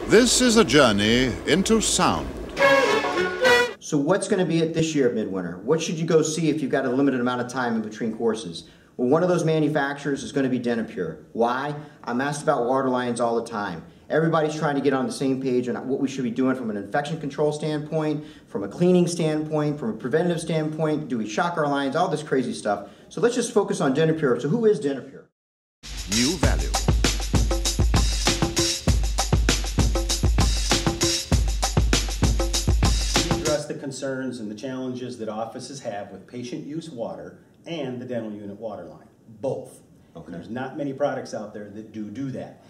This is a journey into sound. So what's going to be at this year at Midwinter? What should you go see if you've got a limited amount of time in between courses? Well, one of those manufacturers is going to be Denapure. Why? I'm asked about waterlines all the time. Everybody's trying to get on the same page on what we should be doing from an infection control standpoint, from a cleaning standpoint, from a preventative standpoint. Do we shock our lines? All this crazy stuff. So let's just focus on Denapure. So who is Denapure? New value. We address the concerns and the challenges that offices have with patient use water and the dental unit water line, both. Okay. There's not many products out there that do that.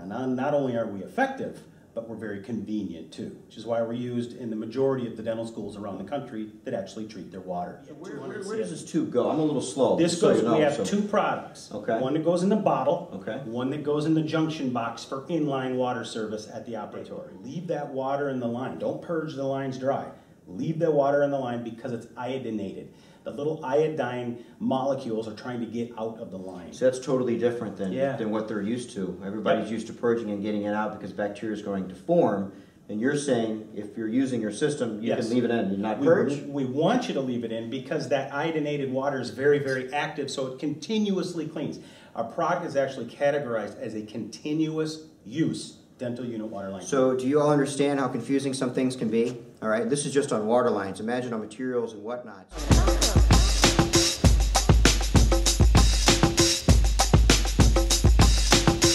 Now, not only are we effective, but we're very convenient too, which is why we're used in the majority of the dental schools around the country that actually treat their water. So where does this tube go? I'm a little slow. This goes, we have two products. Okay. One that goes in the bottle, okay. One that goes in the junction box for inline water service at the operatory. Leave that water in the line. Don't purge the lines dry. Leave the water in the line because it's iodinated. The little iodine molecules are trying to get out of the line. So that's totally different than what they're used to. Everybody's used to purging and getting it out because bacteria is going to form. And you're saying if you're using your system, you can leave it in and not purge? We want you to leave it in because that iodinated water is very, very active, so it continuously cleans. Our product is actually categorized as a continuous use dental unit water line. So do you all understand how confusing some things can be? All right, this is just on water lines. Imagine on materials and whatnot.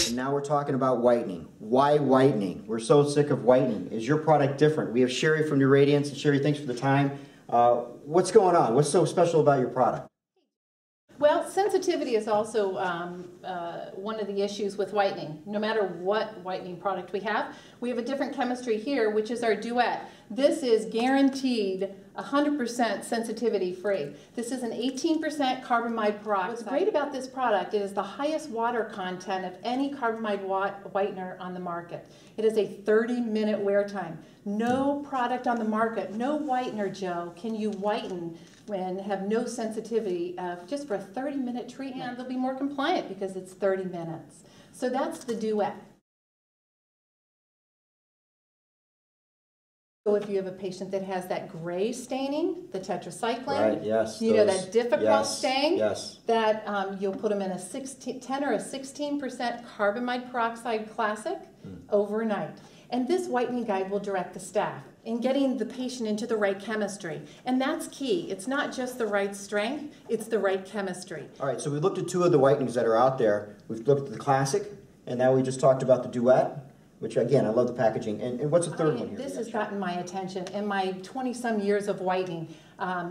And now we're talking about whitening. Why whitening? We're so sick of whitening. Is your product different? We have Sherry from New Radiance. And Sherry, thanks for the time. What's going on? What's so special about your product? Well, sensitivity is also one of the issues with whitening. No matter what whitening product we have a different chemistry here, which is our duet. This is guaranteed 100% sensitivity free. This is an 18% carbamide peroxide. What's great about this product is the highest water content of any carbamide whitener on the market. It is a 30-minute wear time. No product on the market, no whitener, Joe, can you whiten and have no sensitivity just for a 30-minute treatment. And they'll be more compliant because it's 30 minutes. So that's the duet. So if you have a patient that has that gray staining, the tetracycline, right, yes, you know, that difficult stain, that you'll put them in a 10 or a 16% carbamide peroxide classic overnight. And this whitening guide will direct the staff in getting the patient into the right chemistry. And that's key. It's not just the right strength, it's the right chemistry. All right, so we looked at two of the whitenings that are out there. We've looked at the classic, and now we just talked about the duet, which again, I love the packaging. And what's the third one here? This has gotten my attention in my 20-some years of whitening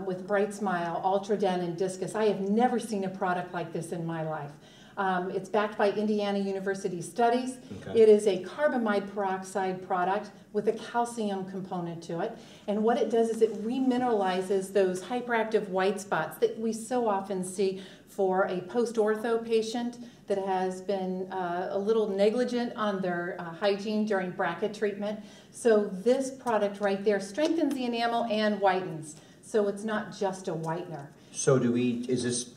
with Bright Smile, Ultraden, and Discus. I have never seen a product like this in my life. It's backed by Indiana University studies. Okay. It is a carbamide peroxide product with a calcium component to it. And what it does is it remineralizes those hyperactive white spots that we so often see for a post-ortho patient that has been a little negligent on their hygiene during bracket treatment. So this product right there strengthens the enamel and whitens. So it's not just a whitener. So is this...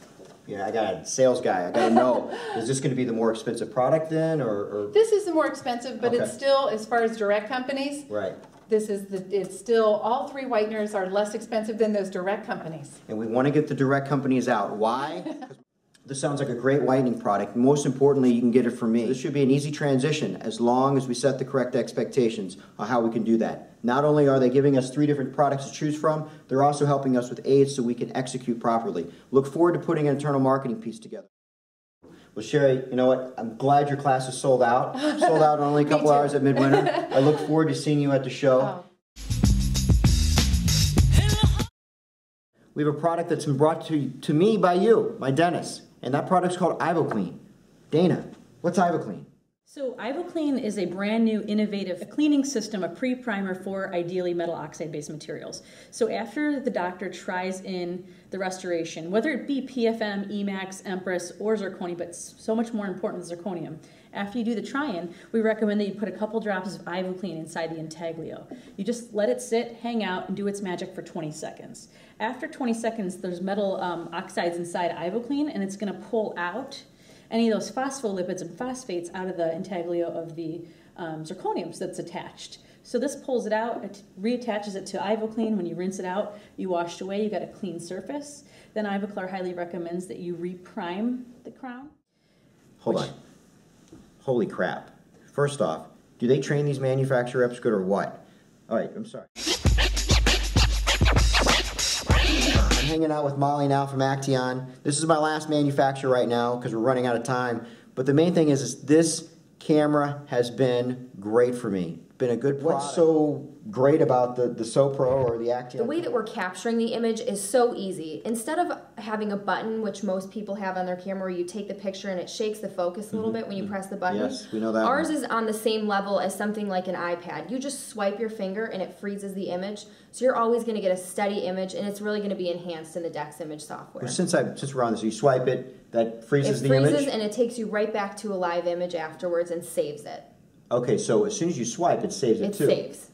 Yeah, I got a sales guy. I got to know, is this going to be the more expensive product then, or? This is the more expensive, but it's still, as far as direct companies, right. It's still, all three whiteners are less expensive than those direct companies. And we want to get the direct companies out. Why? This sounds like a great whitening product. Most importantly, you can get it from me. This should be an easy transition as long as we set the correct expectations on how we can do that. Not only are they giving us 3 different products to choose from, they're also helping us with aids so we can execute properly. Look forward to putting an internal marketing piece together. Well, Sherry, you know what? I'm glad your class is sold out. Sold out in only a couple hours at Midwinter. I look forward to seeing you at the show. Oh. We have a product that's been brought to me by you, my dentist. And that product's called Ivo Clean. Dana, what's Ivo Clean? So Ivo Clean is a brand new innovative cleaning system, a pre-primer for ideally metal oxide-based materials. So after the doctor tries in the restoration, whether it be PFM, Emax, Empress, or zirconia, but so much more important zirconium, after you do the try-in, we recommend that you put a couple drops of Ivo Clean inside the intaglio. You just let it sit, hang out, and do its magic for 20 seconds. After 20 seconds, there's metal oxides inside Ivo Clean, and it's going to pull out any of those phospholipids and phosphates out of the intaglio of the zirconium that's attached. So this pulls it out, it reattaches it to Ivo Clean. When you rinse it out, you wash it away, you got a clean surface. Then Ivoclar highly recommends that you reprime the crown. Hold on. Holy crap. First off, do they train these manufacturer reps good or what? All right, I'm sorry. I'm hanging out with Molly now from Acteon. This is my last manufacturer right now because we're running out of time. But the main thing is this camera has been great for me. Been a good product. What's so great about the SoPro or the Acteon? The way that we're capturing the image is so easy. Instead of having a button, which most people have on their camera, where you take the picture and it shakes the focus a little bit when you press the button. Yes, we know that. Ours is on the same level as something like an iPad. You just swipe your finger and it freezes the image. So you're always going to get a steady image, and it's really going to be enhanced in the Dex image software. Well, since we're on this, you swipe it, that freezes the image? It freezes and it takes you right back to a live image afterwards and saves it. Okay, so as soon as you swipe, it saves it too. It saves.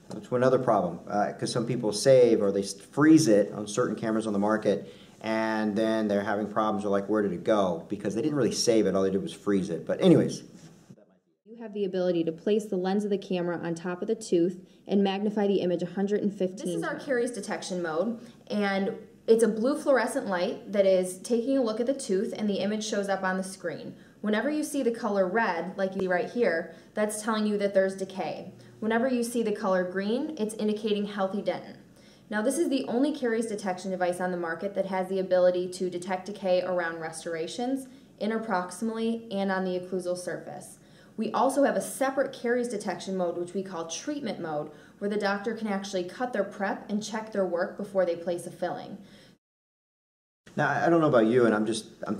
That's another problem, because some people save or they freeze it on certain cameras on the market, and then they're having problems. They're like, where did it go? Because they didn't really save it. All they did was freeze it. But anyways. You have the ability to place the lens of the camera on top of the tooth and magnify the image 115 times. This is our caries detection mode, and it's a blue fluorescent light that is taking a look at the tooth, and the image shows up on the screen. Whenever you see the color red, like you see right here, that's telling you that there's decay. Whenever you see the color green, it's indicating healthy dentin. Now, this is the only caries detection device on the market that has the ability to detect decay around restorations, interproximally, and on the occlusal surface. We also have a separate caries detection mode, which we call treatment mode, where the doctor can actually cut their prep and check their work before they place a filling. Now, I don't know about you, and I'm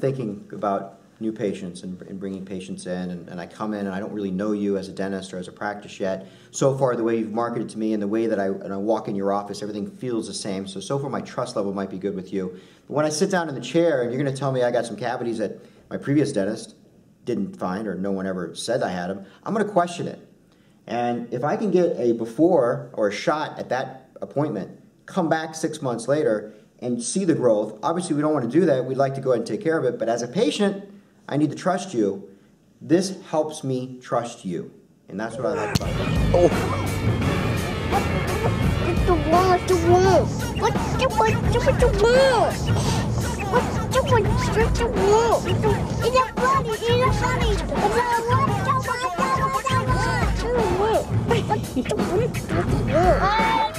thinking about new patients and bringing patients in, and I come in and I don't really know you as a dentist or as a practice yet. So far, the way you've marketed to me and the way that I walk in your office, everything feels the same. So far my trust level might be good with you. But when I sit down in the chair and you're going to tell me I got some cavities that my previous dentist didn't find, or no one ever said I had them, I'm going to question it. And if I can get a before or a shot at that appointment, come back 6 months later and see the growth, obviously we don't want to do that. We'd like to go ahead and take care of it. But as a patient, I need to trust you. This helps me trust you. And that's what I like about it. Oh. What's the wall? What's the wall? What's the wall? What's the wall? What's the wall? What's the wall? It's a bunny. It's a bunny. It's a bunny. What's the wall?